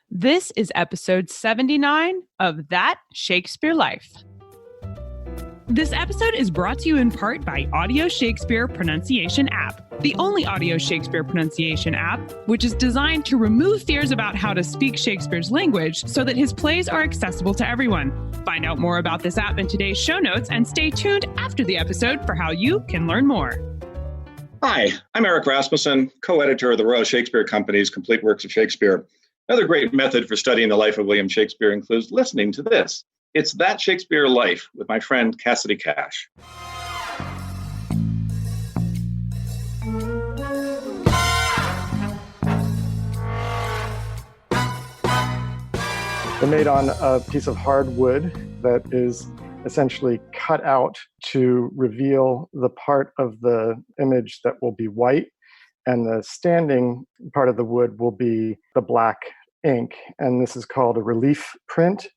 This is episode 79 of That Shakespeare Life. This episode is brought to you in part by Audio Shakespeare Pronunciation App, the only audio Shakespeare pronunciation app which is designed to remove fears about how to speak Shakespeare's language so that his plays are accessible to everyone. Find out more about this app in today's show notes and stay tuned after the episode for how you can learn more. Hi, I'm Eric Rasmussen, co-editor of the Royal Shakespeare Company's Complete Works of Shakespeare. Another great method for studying the life of William Shakespeare includes listening to this. It's That Shakespeare Life with my friend Cassidy Cash. They're made on a piece of hard wood that is essentially cut out to reveal the part of the image that will be white, and the standing part of the wood will be the black ink, and this is called a relief print.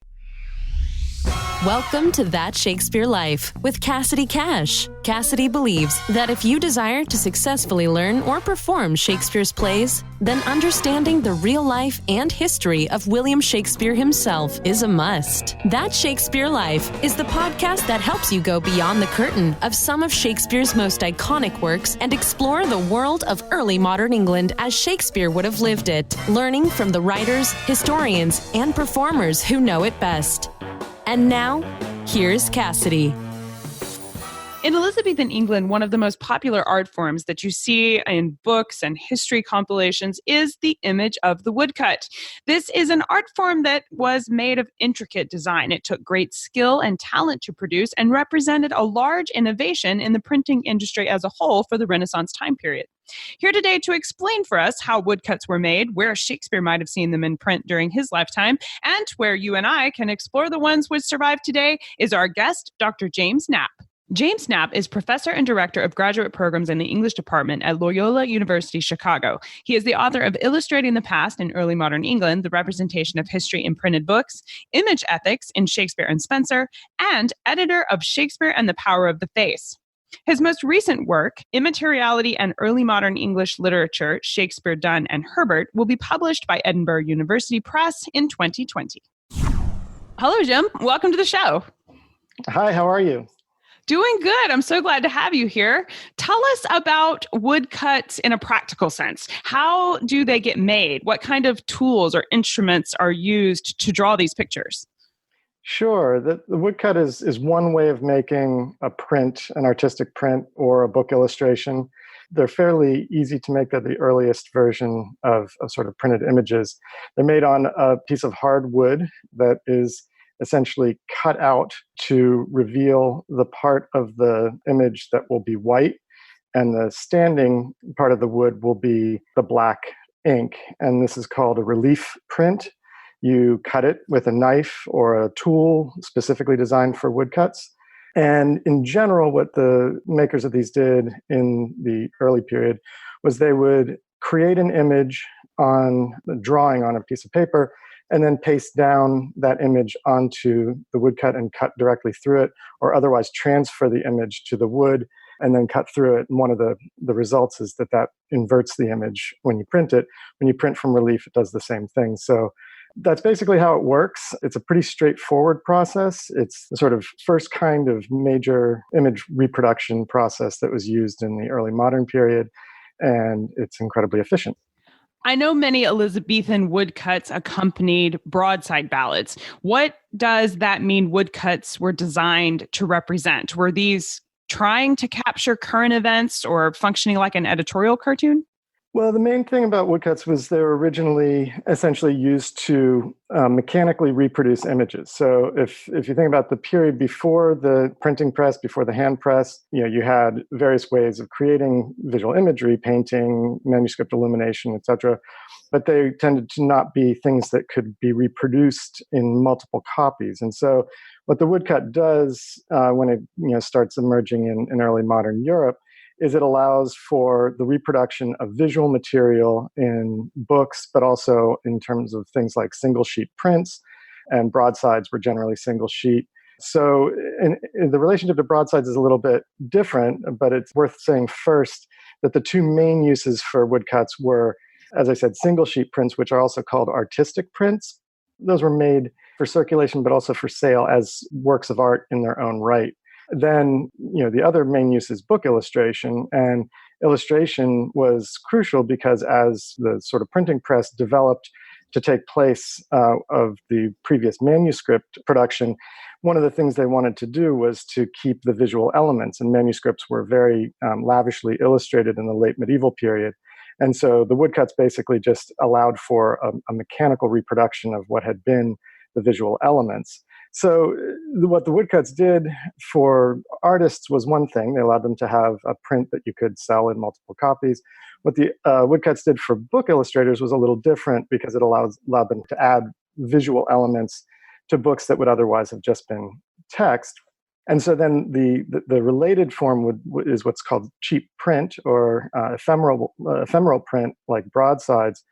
Welcome to That Shakespeare Life with Cassidy Cash. Cassidy believes that if you desire to successfully learn or perform Shakespeare's plays, then understanding the real life and history of William Shakespeare himself is a must. That Shakespeare Life is the podcast that helps you go beyond the curtain of some of Shakespeare's most iconic works and explore the world of early modern England as Shakespeare would have lived it, learning from the writers, historians, and performers who know it best. And now, here's Cassidy. In Elizabethan England, one of the most popular art forms that you see in books and history compilations is the image of the woodcut. This is an art form that was made of intricate design. It took great skill and talent to produce and represented a large innovation in the printing industry as a whole for the Renaissance time period. Here today to explain for us how woodcuts were made, where Shakespeare might have seen them in print during his lifetime, and where you and I can explore the ones which survive today is our guest, Dr. James Knapp. James Knapp is professor and director of graduate programs in the English department at Loyola University, Chicago. He is the author of Illustrating the Past in Early Modern England, the Representation of History in Printed Books, Image Ethics in Shakespeare and Spenser, and editor of Shakespeare and the Power of the Face. His most recent work, Immateriality and Early Modern English Literature, Shakespeare, Donne, and Herbert, will be published by Edinburgh University Press in 2020. Hello, Jim. Welcome to the show. Hi, how are you? Doing good. I'm so glad to have you here. Tell us about woodcuts in a practical sense. How do they get made? What kind of tools or instruments are used to draw these pictures? Sure. The woodcut is one way of making a print, an artistic print, or a book illustration. They're fairly easy to make. They're the earliest version of sort of printed images. They're made on a piece of hard wood that is essentially cut out to reveal the part of the image that will be white, and the standing part of the wood will be the black ink, and this is called a relief print. You cut it with a knife or a tool specifically designed for woodcuts. And in general, what the makers of these did in the early period was they would create an image on the drawing on a piece of paper and then paste down that image onto the woodcut and cut directly through it, or otherwise transfer the image to the wood and then cut through it. And one of the results is that inverts the image when you print it. When you print from relief, it does the same thing. So that's basically how it works. It's a pretty straightforward process. It's the sort of first kind of major image reproduction process that was used in the early modern period, and it's incredibly efficient. I know many Elizabethan woodcuts accompanied broadside ballads. What does that mean woodcuts were designed to represent? Were these trying to capture current events or functioning like an editorial cartoon? Well, the main thing about woodcuts was they were originally essentially used to mechanically reproduce images. So if you think about the period before the printing press, before the hand press, you had various ways of creating visual imagery, painting, manuscript illumination, etc. But they tended to not be things that could be reproduced in multiple copies. And so what the woodcut does when it starts emerging in early modern Europe is it allows for the reproduction of visual material in books, but also in terms of things like single sheet prints, and broadsides were generally single sheet. So in the relationship to broadsides is a little bit different, but it's worth saying first that the two main uses for woodcuts were as I said, single sheet prints, which are also called artistic prints. Those were made for circulation, but also for sale as works of art in their own right. Then, the other main use is book illustration, and illustration was crucial because as the sort of printing press developed to take place of the previous manuscript production, one of the things they wanted to do was to keep the visual elements, and manuscripts were very lavishly illustrated in the late medieval period. And so the woodcuts basically just allowed for a mechanical reproduction of what had been the visual elements. So what the woodcuts did for artists was one thing. They allowed them to have a print that you could sell in multiple copies. What the woodcuts did for book illustrators was a little different because it allowed them to add visual elements to books that would otherwise have just been text. And so then the related form is what's called cheap print or ephemeral print, like broadsides,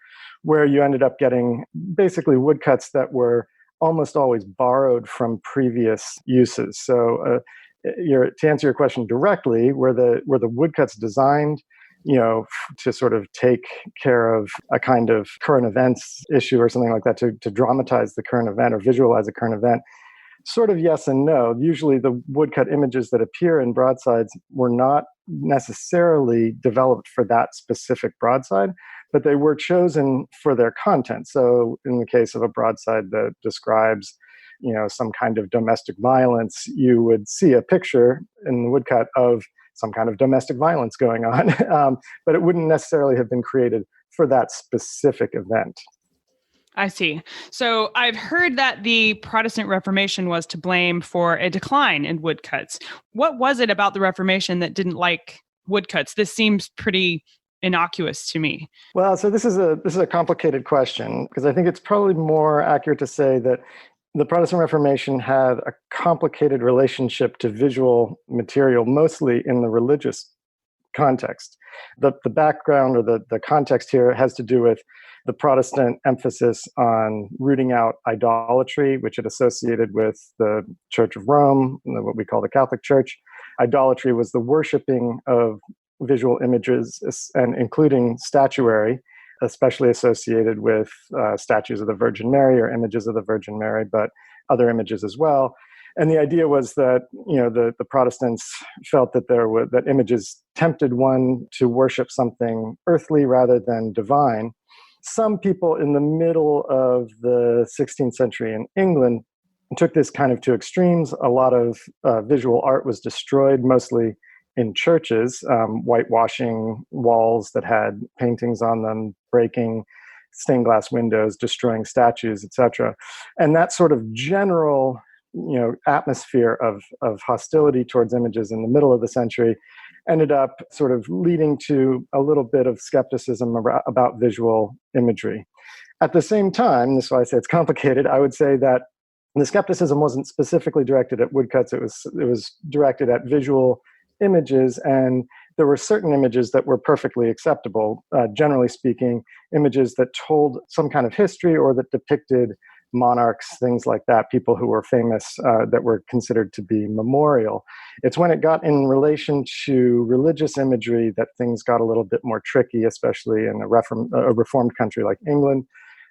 where you ended up getting basically woodcuts that were almost always borrowed from previous uses. So to answer your question directly, were the woodcuts designed to sort of take care of a kind of current events issue or something like that, to dramatize the current event or visualize a current event? Sort of yes and no. Usually the woodcut images that appear in broadsides were not necessarily developed for that specific broadside, but they were chosen for their content. So in the case of a broadside that describes, some kind of domestic violence, you would see a picture in the woodcut of some kind of domestic violence going on, but it wouldn't necessarily have been created for that specific event. I see. So I've heard that the Protestant Reformation was to blame for a decline in woodcuts. What was it about the Reformation that didn't like woodcuts? This seems pretty innocuous to me. Well, so this is a complicated question, because I think it's probably more accurate to say that the Protestant Reformation had a complicated relationship to visual material, mostly in the religious context. The background or the context here has to do with the Protestant emphasis on rooting out idolatry, which it associated with the Church of Rome, what we call the Catholic Church. Idolatry was the worshiping of visual images, and including statuary, especially associated with statues of the Virgin Mary or images of the Virgin Mary, but other images as well. And the idea was that the Protestants felt that that images tempted one to worship something earthly rather than divine. Some people in the middle of the 16th century in England took this kind of to extremes. A lot of visual art was destroyed, mostly in churches, whitewashing walls that had paintings on them, breaking stained glass windows, destroying statues, etc. And that sort of general atmosphere of hostility towards images in the middle of the century ended up sort of leading to a little bit of skepticism about visual imagery. At the same time, this is why I say it's complicated, I would say that the skepticism wasn't specifically directed at woodcuts. It was directed at visual images, and there were certain images that were perfectly acceptable, generally speaking, images that told some kind of history or that depicted monarchs, things like that, people who were famous, that were considered to be memorial. It's when it got in relation to religious imagery that things got a little bit more tricky, especially in a reformed country like England.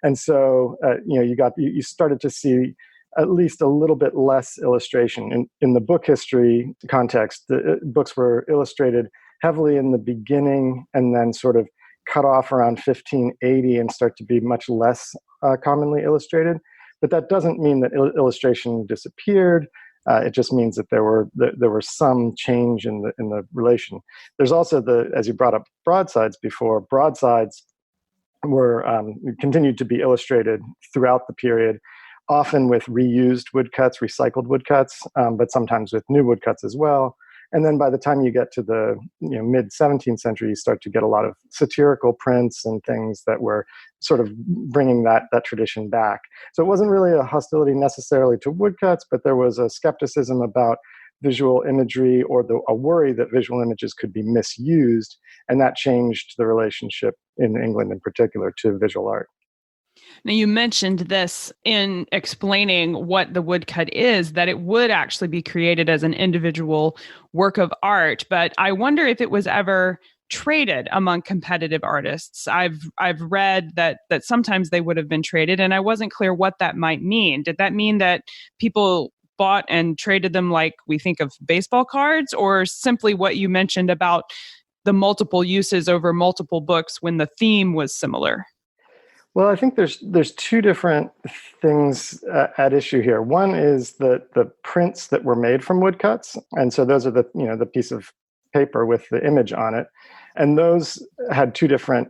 And so, you started to see at least a little bit less illustration. In the book history context, the books were illustrated heavily in the beginning and then sort of cut off around 1580 and start to be much less commonly illustrated. But that doesn't mean that illustration disappeared. It just means that there were some change in the relation. There's also as you brought up broadsides before, broadsides were continued to be illustrated throughout the period, often with reused woodcuts, recycled woodcuts, but sometimes with new woodcuts as well. And then by the time you get to the mid 17th century, you start to get a lot of satirical prints and things that were sort of bringing that tradition back. So it wasn't really a hostility necessarily to woodcuts, but there was a skepticism about visual imagery or a worry that visual images could be misused. And that changed the relationship in England in particular to visual art. Now, you mentioned this in explaining what the woodcut is, that it would actually be created as an individual work of art. But I wonder if it was ever traded among competitive artists. I've read that sometimes they would have been traded, and I wasn't clear what that might mean. Did that mean that people bought and traded them like we think of baseball cards, or simply what you mentioned about the multiple uses over multiple books when the theme was similar? Well, I think there's two different things at issue here. One is the prints that were made from woodcuts, and so those are the piece of paper with the image on it, and those had two different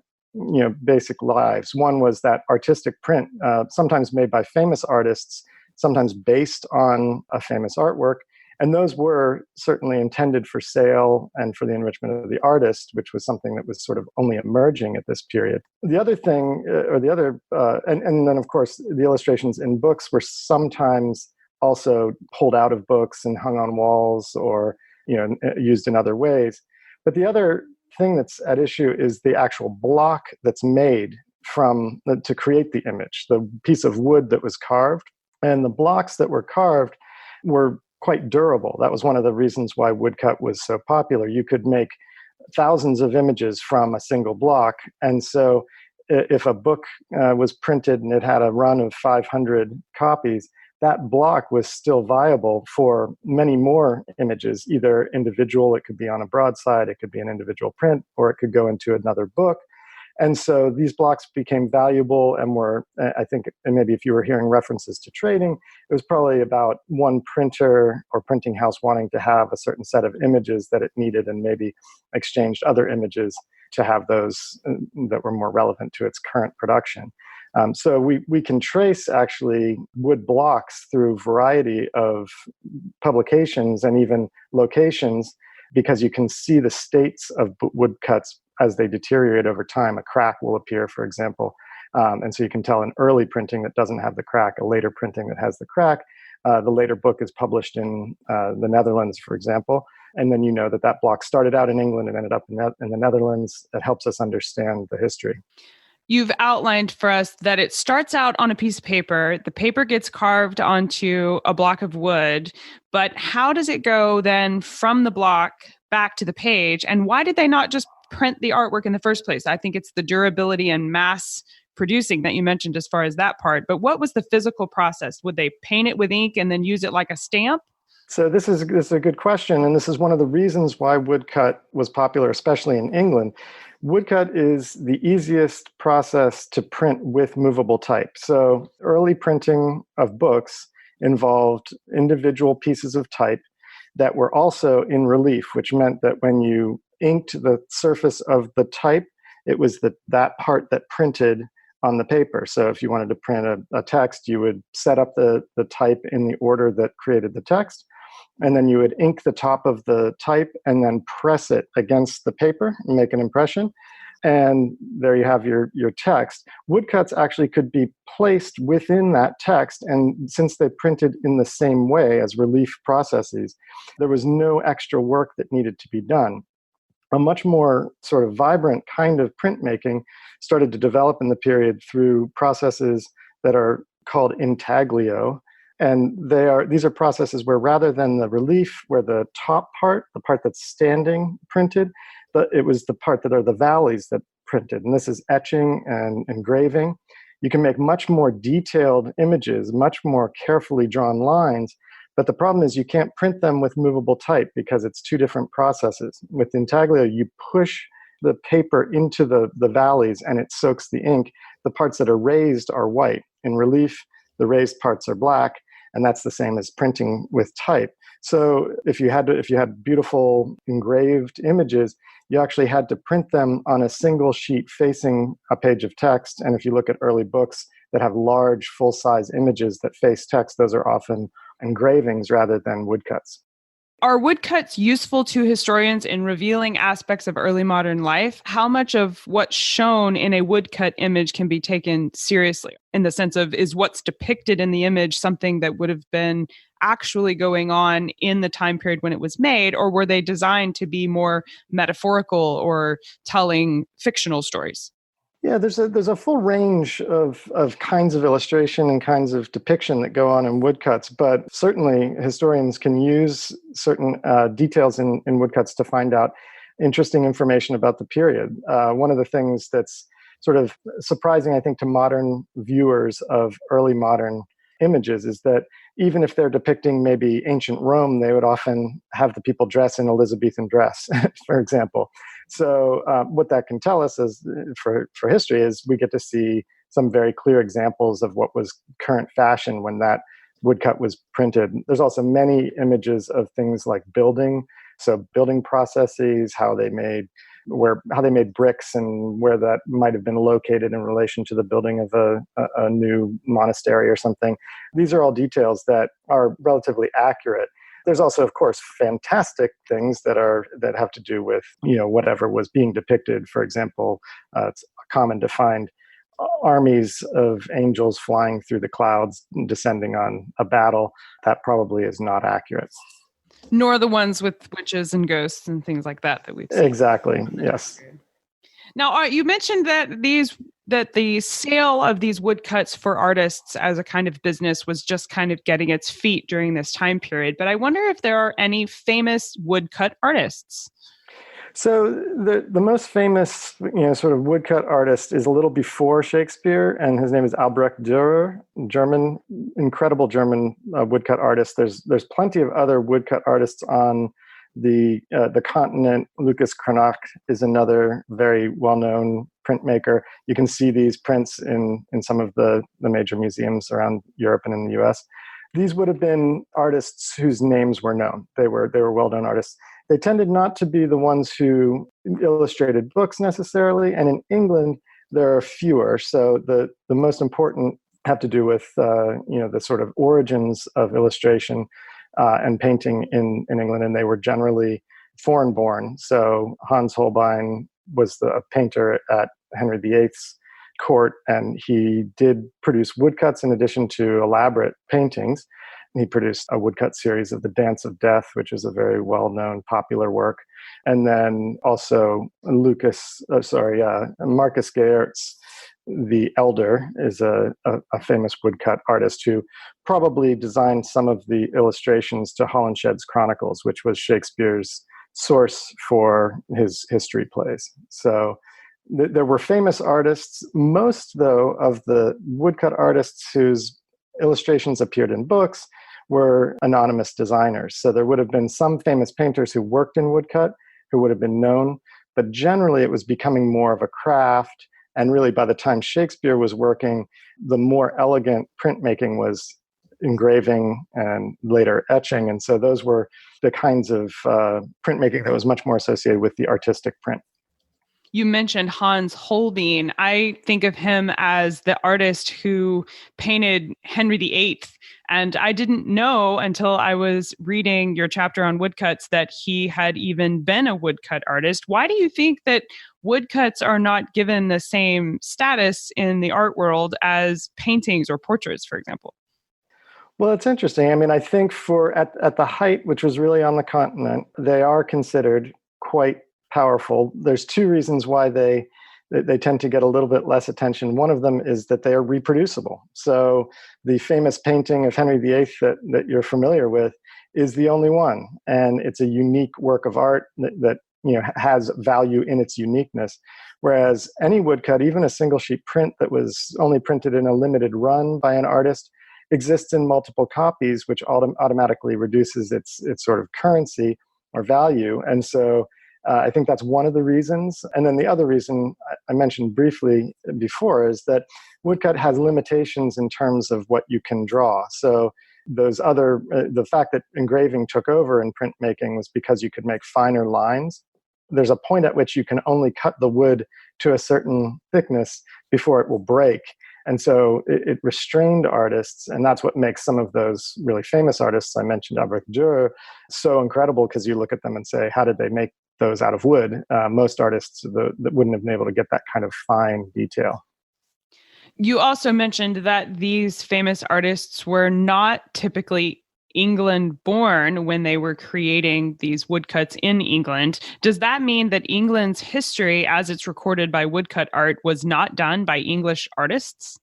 basic lives. One was that artistic print, sometimes made by famous artists, sometimes based on a famous artwork. And those were certainly intended for sale and for the enrichment of the artist, which was something that was sort of only emerging at this period. The other thing, and then of course, the illustrations in books were sometimes also pulled out of books and hung on walls or used in other ways. But the other thing that's at issue is the actual block that's made to create the image, the piece of wood that was carved. And the blocks that were carved were quite durable. That was one of the reasons why woodcut was so popular. You could make thousands of images from a single block. And so if a book was printed and it had a run of 500 copies, that block was still viable for many more images, either individual, it could be on a broadside, it could be an individual print, or it could go into another book. And so these blocks became valuable and were, I think, and maybe if you were hearing references to trading, it was probably about one printer or printing house wanting to have a certain set of images that it needed and maybe exchanged other images to have those that were more relevant to its current production. So we can trace actually wood blocks through a variety of publications and even locations because you can see the states of woodcuts as they deteriorate over time. A crack will appear, for example. And so you can tell an early printing that doesn't have the crack, a later printing that has the crack. The later book is published in the Netherlands, for example. And then you know that block started out in England and ended up in the Netherlands. That helps us understand the history. You've outlined for us that it starts out on a piece of paper. The paper gets carved onto a block of wood. But how does it go then from the block back to the page? And why did they not just print the artwork in the first place? I think it's the durability and mass producing that you mentioned as far as that part. But what was the physical process? Would they paint it with ink and then use it like a stamp? So this is a good question. And this is one of the reasons why woodcut was popular, especially in England. Woodcut is the easiest process to print with movable type. So early printing of books involved individual pieces of type that were also in relief, which meant that when you inked the surface of the type, it was that part that printed on the paper. So if you wanted to print a text, you would set up the type in the order that created the text, and then you would ink the top of the type and then press it against the paper and make an impression. And there you have your text. Woodcuts actually could be placed within that text. And since they printed in the same way as relief processes, there was no extra work that needed to be done. A much more sort of vibrant kind of printmaking started to develop in the period through processes that are called intaglio. And these are processes where rather than the relief, where the top part, the part that's standing printed, but it was the part that are the valleys that printed. And this is etching and engraving. You can make much more detailed images, much more carefully drawn lines. But the problem is you can't print them with movable type because it's two different processes. With intaglio, you push the paper into the valleys and it soaks the ink. The parts that are raised are white. In relief, the raised parts are black. And that's the same as printing with type. So if you had beautiful engraved images, you actually had to print them on a single sheet facing a page of text. And if you look at early books that have large full-size images that face text, those are often engravings rather than woodcuts. Are woodcuts useful to historians in revealing aspects of early modern life? How much of what's shown in a woodcut image can be taken seriously in the sense of, is what's depicted in the image something that would have been actually going on in the time period when it was made, or were they designed to be more metaphorical or telling fictional stories? Yeah, there's a full range of kinds of illustration and kinds of depiction that go on in woodcuts, but certainly historians can use certain details in woodcuts to find out interesting information about the period. One of the things that's sort of surprising, I think, to modern viewers of early modern images is that even if they're depicting maybe ancient Rome, they would often have the people dress in Elizabethan dress, for example. So what that can tell us is, for history, is we get to see some very clear examples of what was current fashion when that woodcut was printed. There's also many images of things like building, so building processes, how they made bricks and where that might have been located in relation to the building of a new monastery or something. These are all details that are relatively accurate. There's also, of course, fantastic things that have to do with, whatever was being depicted. For example, it's common to find armies of angels flying through the clouds, descending on a battle. That probably is not accurate. Nor the ones with witches and ghosts and things like that we've seen. Exactly. Yes. Now, you mentioned that the sale of these woodcuts for artists as a kind of business was just kind of getting its feet during this time period. But I wonder if there are any famous woodcut artists. So the most famous, sort of woodcut artist is a little before Shakespeare, and his name is Albrecht Dürer, incredible German woodcut artist. There's plenty of other woodcut artists on the continent. Lucas Cranach is another very well-known printmaker. You can see these prints in some of the major museums around Europe and in the US. These would have been artists whose names were known. They were well-known artists. They tended not to be the ones who illustrated books necessarily, and in England there are fewer. So the most important have to do with the sort of origins of illustration and painting in England, and they were generally foreign-born. So Hans Holbein was a painter at Henry VIII's court, and he did produce woodcuts in addition to elaborate paintings. He produced a woodcut series of The Dance of Death, which is a very well-known popular work. And then also Marcus Geertz, the Elder, is a famous woodcut artist who probably designed some of the illustrations to Holinshed's Chronicles, which was Shakespeare's source for his history plays. So there were famous artists. Most, though, of the woodcut artists whose illustrations appeared in books were anonymous designers. So there would have been some famous painters who worked in woodcut who would have been known, but generally it was becoming more of a craft. And really, by the time Shakespeare was working, the more elegant printmaking was engraving and later etching. And so those were the kinds of printmaking that was much more associated with the artistic print. You mentioned Hans Holbein. I think of him as the artist who painted Henry VIII. And I didn't know until I was reading your chapter on woodcuts that he had even been a woodcut artist. Why do you think that woodcuts are not given the same status in the art world as paintings or portraits, for example? Well, it's interesting. I mean, I think at the height, which was really on the continent, they are considered quite powerful. There's two reasons why they tend to get a little bit less attention. One of them is that they are reproducible. So the famous painting of Henry VIII that you're familiar with is the only one, and it's a unique work of art that has value in its uniqueness. Whereas any woodcut, even a single sheet print that was only printed in a limited run by an artist, exists in multiple copies, which automatically reduces its sort of currency or value. And so I think that's one of the reasons. And then the other reason I mentioned briefly before is that woodcut has limitations in terms of what you can draw. So the fact that engraving took over in printmaking was because you could make finer lines. There's a point at which you can only cut the wood to a certain thickness before it will break. And so it restrained artists, and that's what makes some of those really famous artists I mentioned, Albrecht Dürer, so incredible, because you look at them and say, how did they make those out of wood? Most artists that wouldn't have been able to get that kind of fine detail. You also mentioned that these famous artists were not typically England born when they were creating these woodcuts in England. Does that mean that England's history, as it's recorded by woodcut art, was not done by English artists?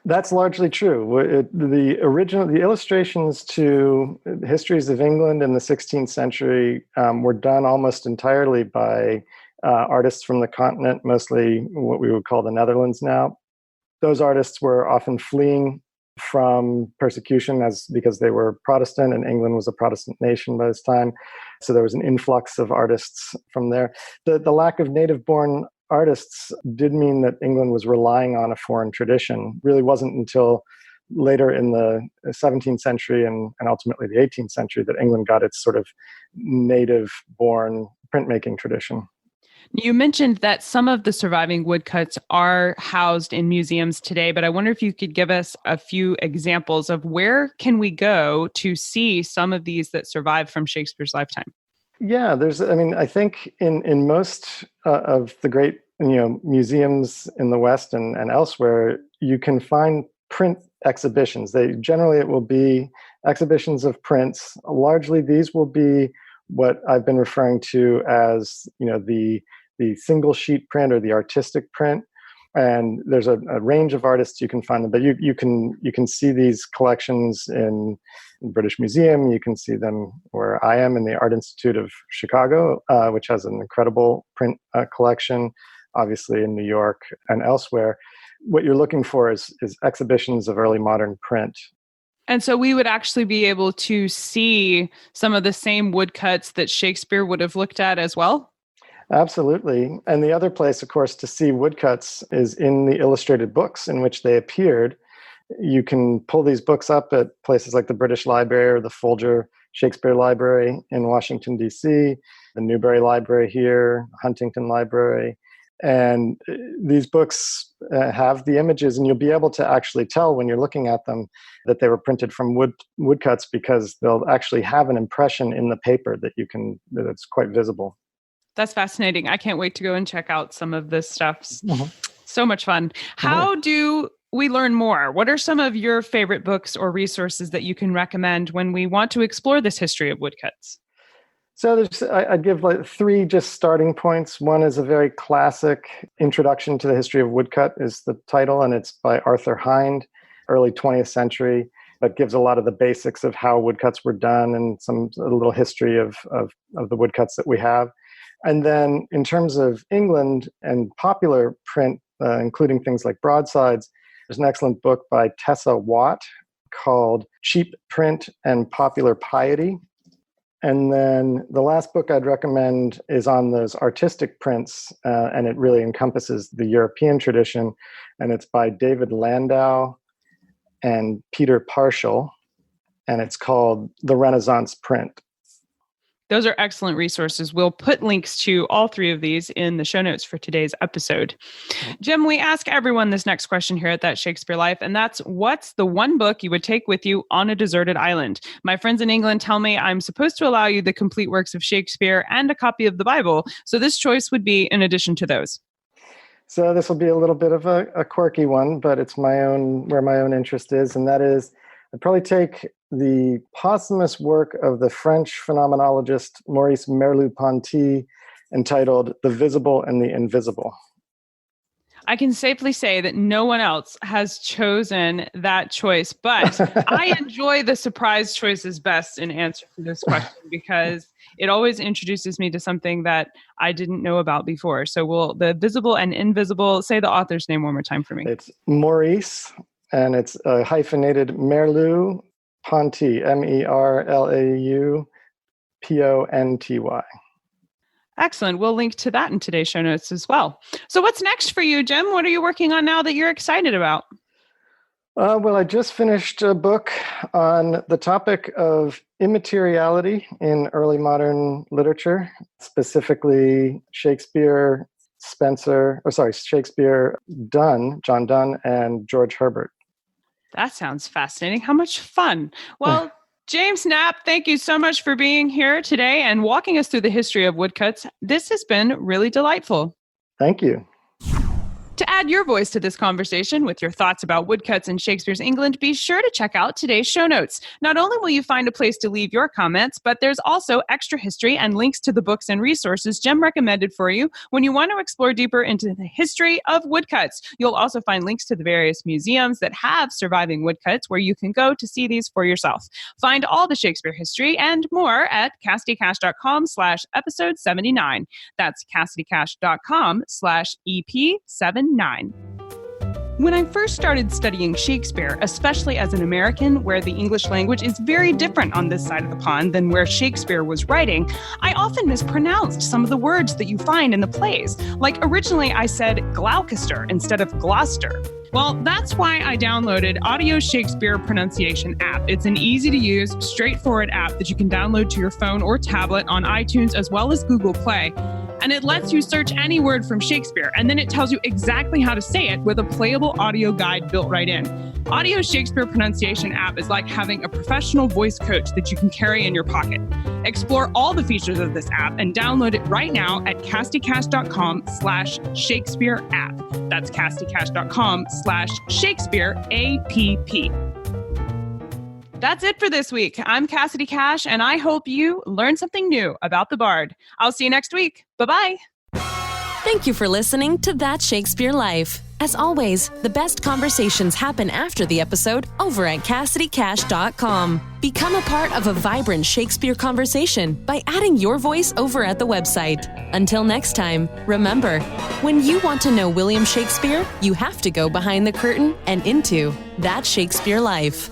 That's largely true. The illustrations to histories of England in the 16th century were done almost entirely by artists from the continent, mostly what we would call the Netherlands now. Those artists were often fleeing from persecution because they were Protestant, and England was a Protestant nation by this time. So there was an influx of artists from there. The lack of native-born artists did mean that England was relying on a foreign tradition. Really wasn't until later in the 17th century and ultimately the 18th century that England got its sort of native-born printmaking tradition. You mentioned that some of the surviving woodcuts are housed in museums today, but I wonder if you could give us a few examples of where can we go to see some of these that survived from Shakespeare's lifetime? Yeah, I think in most of the great, museums in the West and elsewhere, you can find print exhibitions. It will be exhibitions of prints. Largely, these will be what I've been referring to as, the single sheet print or the artistic print. And there's a range of artists you can find them, but you can see these collections in the British Museum. You can see them where I am in the Art Institute of Chicago, which has an incredible print collection, obviously in New York and elsewhere. What you're looking for is exhibitions of early modern print. And so we would actually be able to see some of the same woodcuts that Shakespeare would have looked at as well? Absolutely. And the other place, of course, to see woodcuts is in the illustrated books in which they appeared. You can pull these books up at places like the British Library or the Folger Shakespeare Library in Washington, D.C., the Newberry Library here, Huntington Library. And these books have the images, and you'll be able to actually tell when you're looking at them that they were printed from woodcuts, because they'll actually have an impression in the paper that's quite visible. That's fascinating. I can't wait to go and check out some of this stuff. Mm-hmm. So much fun. How do we learn more? What are some of your favorite books or resources that you can recommend when we want to explore this history of woodcuts? So I'd give three just starting points. One is a very classic Introduction to the History of Woodcut is the title, and it's by Arthur Hind, early 20th century. That gives a lot of the basics of how woodcuts were done and a little history of the woodcuts that we have. And then in terms of England and popular print, including things like broadsides, there's an excellent book by Tessa Watt called Cheap Print and Popular Piety. And then the last book I'd recommend is on those artistic prints, and it really encompasses the European tradition, and it's by David Landau and Peter Partial, and it's called The Renaissance Print. Those are excellent resources. We'll put links to all three of these in the show notes for today's episode. Jim, we ask everyone this next question here at That Shakespeare Life, and that's, what's the one book you would take with you on a deserted island? My friends in England tell me I'm supposed to allow you the complete works of Shakespeare and a copy of the Bible, so this choice would be in addition to those. So this will be a little bit of a quirky one, but it's where my own interest is, and that is, I'd probably take the posthumous work of the French phenomenologist Maurice Merleau-Ponty entitled The Visible and the Invisible. I can safely say that no one else has chosen that choice, but I enjoy the surprise choices best in answer to this question because it always introduces me to something that I didn't know about before. So the visible and invisible, say the author's name one more time for me. It's Maurice, and it's hyphenated Merleau-Ponty, Merleau-Ponty. Excellent. We'll link to that in today's show notes as well. So what's next for you, Jim? What are you working on now that you're excited about? Well, I just finished a book on the topic of immateriality in early modern literature, specifically Shakespeare, Donne, John Donne, and George Herbert. That sounds fascinating. How much fun. Well, James Knapp, thank you so much for being here today and walking us through the history of woodcuts. This has been really delightful. Thank you. To To add your voice to this conversation with your thoughts about woodcuts in Shakespeare's England, be sure to check out today's show notes. Not only will you find a place to leave your comments, but there's also extra history and links to the books and resources Jem recommended for you when you want to explore deeper into the history of woodcuts. You'll also find links to the various museums that have surviving woodcuts where you can go to see these for yourself. Find all the Shakespeare history and more at CassidyCash.com/episode 79. That's CassidyCash.com/EP79. When I first started studying Shakespeare, especially as an American, where the English language is very different on this side of the pond than where Shakespeare was writing, I often mispronounced some of the words that you find in the plays. Like originally I said Gloucester instead of Gloucester. Well, that's why I downloaded Audio Shakespeare Pronunciation app. It's an easy-to-use, straightforward app that you can download to your phone or tablet on iTunes as well as Google Play. And it lets you search any word from Shakespeare, and then it tells you exactly how to say it with a playable audio guide built right in. Audio Shakespeare Pronunciation app is like having a professional voice coach that you can carry in your pocket. Explore all the features of this app and download it right now at CassidyCash.com/Shakespeare app. That's CassidyCash.com/Shakespeare app. That's it for this week. I'm Cassidy Cash, and I hope you learned something new about the Bard. I'll see you next week. Bye-bye. Thank you for listening to That Shakespeare Life. As always, the best conversations happen after the episode over at CassidyCash.com. Become a part of a vibrant Shakespeare conversation by adding your voice over at the website. Until next time, remember, when you want to know William Shakespeare, you have to go behind the curtain and into That Shakespeare Life.